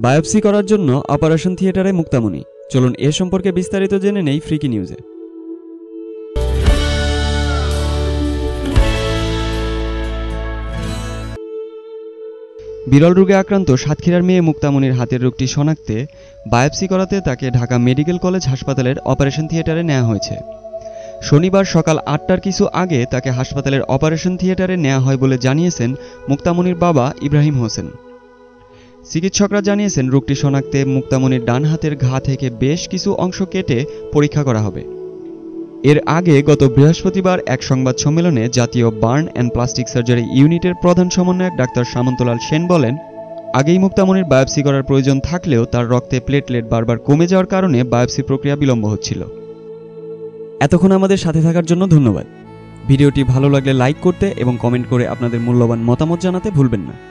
Biopsy করার জন্য operation থিয়েটারে মুক্তামণি। চলুন এ সম্পর্কে বিস্তারিত জেনে নেই ফ্রিকি নিউজে। বিরল রোগে আক্রান্ত সাতক্ষীরার মেয়ে মুক্তামণির হাতের রোগটি শনাক্তে বায়োপসি করাতে তাকে ঢাকা মেডিকেল কলেজ হাসপাতালের অপারেশন থিয়েটারে নেওয়া হয়েছে। শনিবার সকাল ৮টার কিছু আগে তাকে হাসপাতালের অপারেশন থিয়েটারে নেওয়া হয় বলে জানিয়েছেন মুক্তামণির বাবা ইব্রাহিম হোসেন। চিকিৎসকরা জানিয়েছেন রোগটি শনাক্তে মুক্তামণির ডান হাতের ঘা থেকে বেশ কিছু অংশ কেটে পরীক্ষা করা হবে। এর আগে গত বৃহস্পতিবার এক সংবাদ সম্মেলনে জাতীয় বার্ন অ্যান্ড প্লাস্টিক সার্জারি ইউনিটের প্রধান সমন্বয়ক ডাক্তার সামন্তলাল সেন বলেন, আগেই মুক্তামণির বায়োপসি করার প্রয়োজন থাকলেও তার রক্তে প্লেটলেট বারবার কমে যাওয়ার কারণে বায়োপসি প্রক্রিয়া বিলম্ব হচ্ছিল। এতক্ষণ আমাদের সাথে থাকার জন্য ধন্যবাদ। ভিডিওটি ভালো লাগলে লাইক করতে এবং কমেন্ট করে আপনাদের মূল্যবান মতামত জানাতে ভুলবেন না।